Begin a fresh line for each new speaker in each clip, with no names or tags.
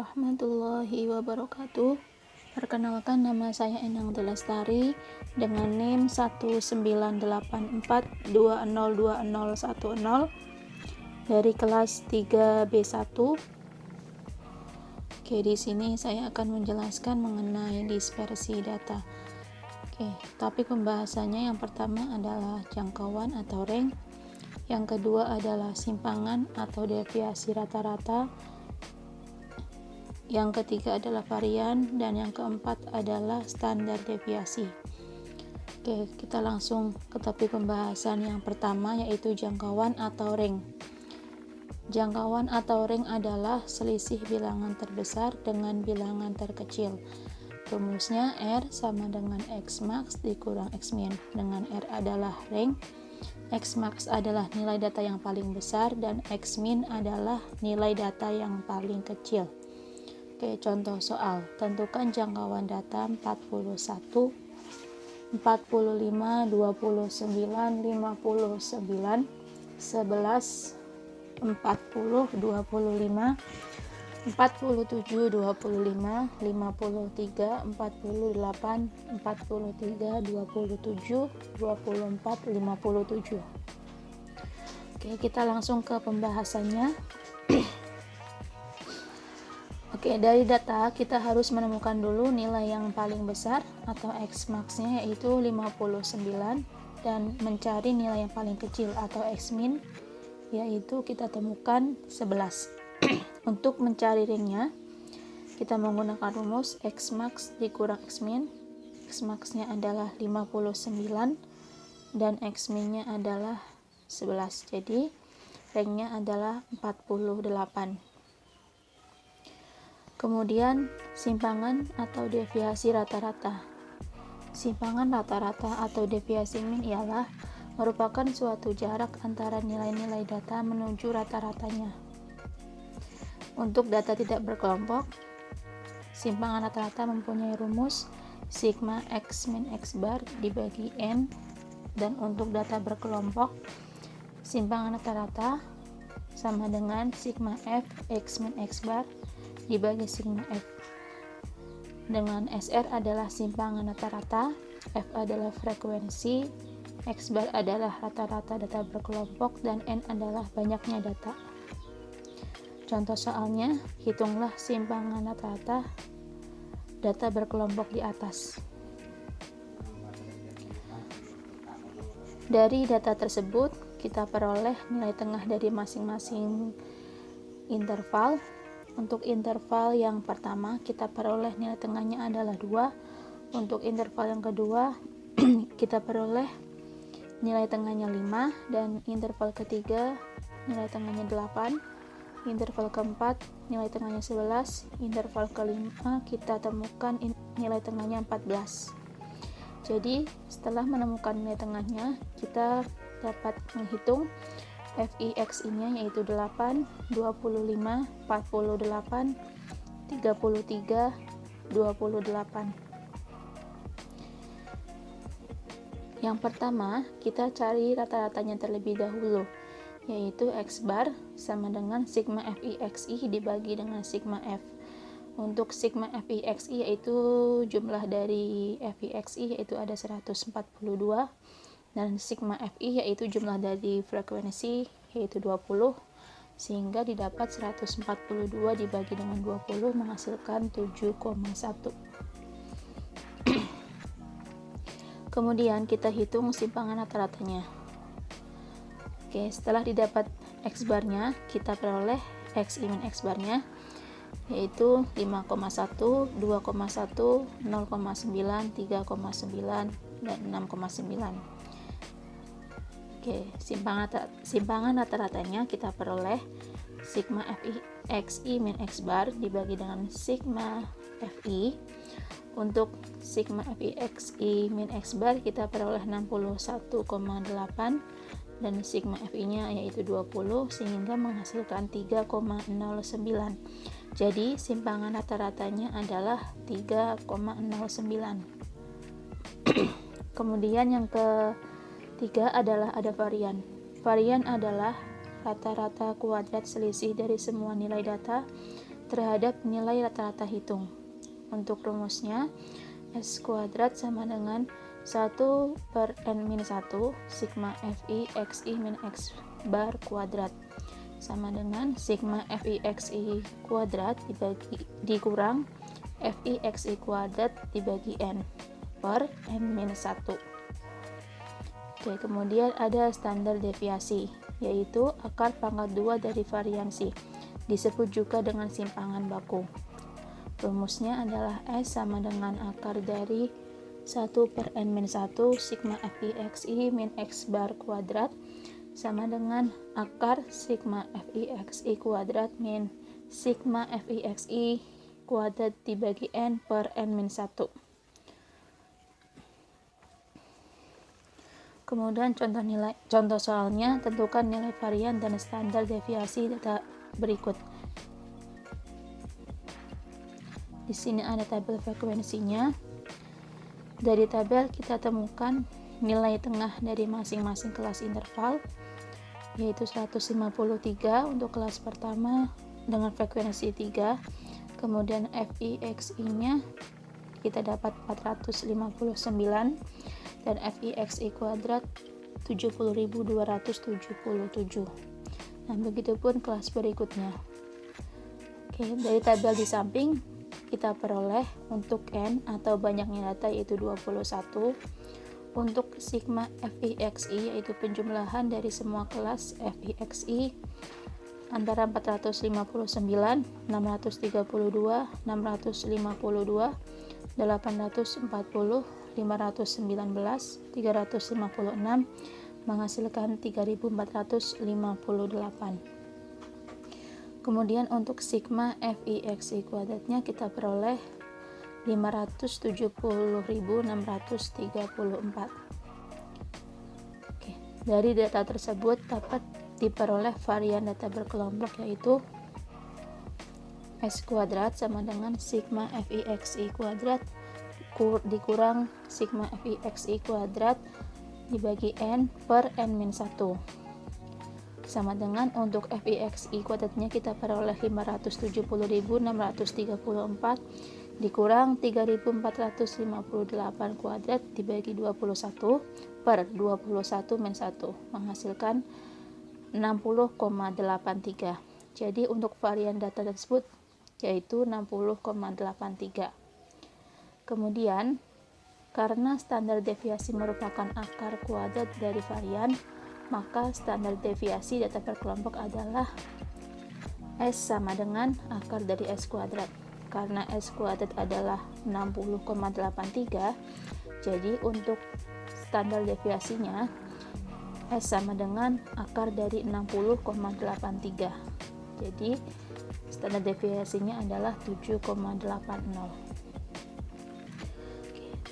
warahmatullahi wabarakatuh. Perkenalkan, nama saya Endang Delastari dengan NIM 1984202010 dari kelas 3B1. Oke, di sini saya akan menjelaskan mengenai dispersi data. Oke, topik pembahasannya yang pertama adalah jangkauan atau range, yang kedua adalah simpangan atau deviasi rata-rata, yang ketiga adalah varian, dan yang keempat adalah standar deviasi. Oke, kita langsung ke topik pembahasan yang pertama, yaitu jangkauan atau range. Jangkauan atau range adalah selisih bilangan terbesar dengan bilangan terkecil. Rumusnya R sama dengan X max dikurang X min, dengan R adalah range, X max adalah nilai data yang paling besar, dan X min adalah nilai data yang paling kecil. Oke, contoh soal. Tentukan jangkauan data 41, 45, 29, 59, 11, 40, 25, 47, 25, 53, 48, 43, 27, 24, 57. Oke, kita langsung ke pembahasannya. Oke, dari data kita harus menemukan dulu nilai yang paling besar atau X max-nya, yaitu 59, dan mencari nilai yang paling kecil atau X min, yaitu kita temukan 11. Untuk mencari ring-nya, kita menggunakan rumus X max dikurang X min. X max-nya adalah 59 dan X min-nya adalah 11. Jadi ring-nya adalah 48. Kemudian simpangan atau deviasi rata-rata. Simpangan rata-rata atau deviasi min ialah merupakan suatu jarak antara nilai-nilai data menuju rata-ratanya. Untuk data tidak berkelompok, simpangan rata-rata mempunyai rumus sigma X min X bar dibagi N, dan untuk data berkelompok, simpangan rata-rata sama dengan sigma F X min X bar dibagi sigma F, dengan SR adalah simpangan rata-rata, F adalah frekuensi, X bar adalah rata-rata data berkelompok, dan N adalah banyaknya data. Contoh soalnya, hitunglah simpangan rata-rata data berkelompok di atas. Dari data tersebut, kita peroleh nilai tengah dari masing-masing interval. Untuk interval yang pertama, kita peroleh nilai tengahnya adalah 2. Untuk interval yang kedua, kita peroleh nilai tengahnya 5. Dan interval ketiga, nilai tengahnya 8. Interval keempat, nilai tengahnya 11. Interval kelima, kita temukan nilai tengahnya 14. Jadi, setelah menemukan nilai tengahnya, kita dapat menghitung FIXI-nya, yaitu 8, 25, 48, 33, 28. Yang pertama, kita cari rata-ratanya terlebih dahulu, yaitu X bar sama dengan sigma FIXI dibagi dengan sigma F. Untuk sigma FIXI, yaitu jumlah dari FIXI, yaitu ada 142, dan sigma FI yaitu jumlah dari frekuensi, yaitu 20, sehingga didapat 142 dibagi dengan 20 menghasilkan 7,1. Kemudian kita hitung simpangan rata-ratanya. Oke, setelah didapat X barnya, kita peroleh Xi min X barnya, yaitu 5,1, 2,1, 0,9, 3,9, dan 6,9. Oke, simpangan rata-ratanya kita peroleh sigma FIXI min X bar dibagi dengan sigma FI. Untuk sigma FIXI min X bar kita peroleh 61,8 dan sigma FI-nya yaitu 20, sehingga menghasilkan 3,09. Jadi simpangan rata-ratanya adalah 3,09. Kemudian yang ketiga adalah ada varian. Varian adalah rata-rata kuadrat selisih dari semua nilai data terhadap nilai rata-rata hitung. Untuk rumusnya, S kuadrat sama dengan 1 per N-1 sigma Fi Xi min X bar kuadrat sama dengan sigma Fi Xi kuadrat dikurang Fi Xi kuadrat dibagi N per N-1. Oke, kemudian ada standar deviasi, yaitu akar pangkat 2 dari variansi, disebut juga dengan simpangan baku. Rumusnya adalah S sama dengan akar dari 1 per N-1 sigma Fi Xi min X bar kuadrat sama dengan akar sigma Fi Xi kuadrat min sigma Fi Xi kuadrat dibagi N per N-1. Kemudian contoh soalnya, tentukan nilai varian dan standar deviasi data berikut. Di sini ada tabel frekuensinya. Dari tabel kita temukan nilai tengah dari masing-masing kelas interval, yaitu 153 untuk kelas pertama dengan frekuensi 3. Kemudian Fi Xi-nya kita dapat 459 dan Fi Xi kuadrat 70.277. Nah, begitupun kelas berikutnya. Oke, dari tabel di samping kita peroleh untuk N atau banyaknya data yaitu 21. Untuk sigma Fi Xi yaitu penjumlahan dari semua kelas Fi Xi antara 459, 632, 652, 840, 519, 356 menghasilkan 3458. Kemudian untuk sigma Fi Xi kuadratnya kita peroleh 570.634. Oke, dari data tersebut dapat diperoleh varian data berkelompok, yaitu S kuadrat sama dengan sigma Fi Xi kuadrat dikurang sigma Fi Xi kuadrat dibagi N per N-1 sama dengan untuk Fi Xi kuadratnya kita peroleh 570.634 dikurang 3.458 kuadrat dibagi 21 per 21 min 1 menghasilkan 60,83. Jadi untuk varian data tersebut yaitu 60,83. Kemudian karena standar deviasi merupakan akar kuadrat dari varian, maka standar deviasi data per kelompok adalah S sama dengan akar dari S kuadrat. Karena S kuadrat adalah 60,83, jadi untuk standar deviasinya S sama dengan akar dari 60,83. Jadi standar deviasinya adalah 7,80.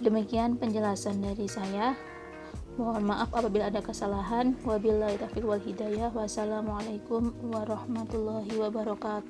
Demikian penjelasan dari saya. Mohon maaf apabila ada kesalahan. Wabillahi taufiq wal hidayah. Wassalamualaikum warahmatullahi wabarakatuh.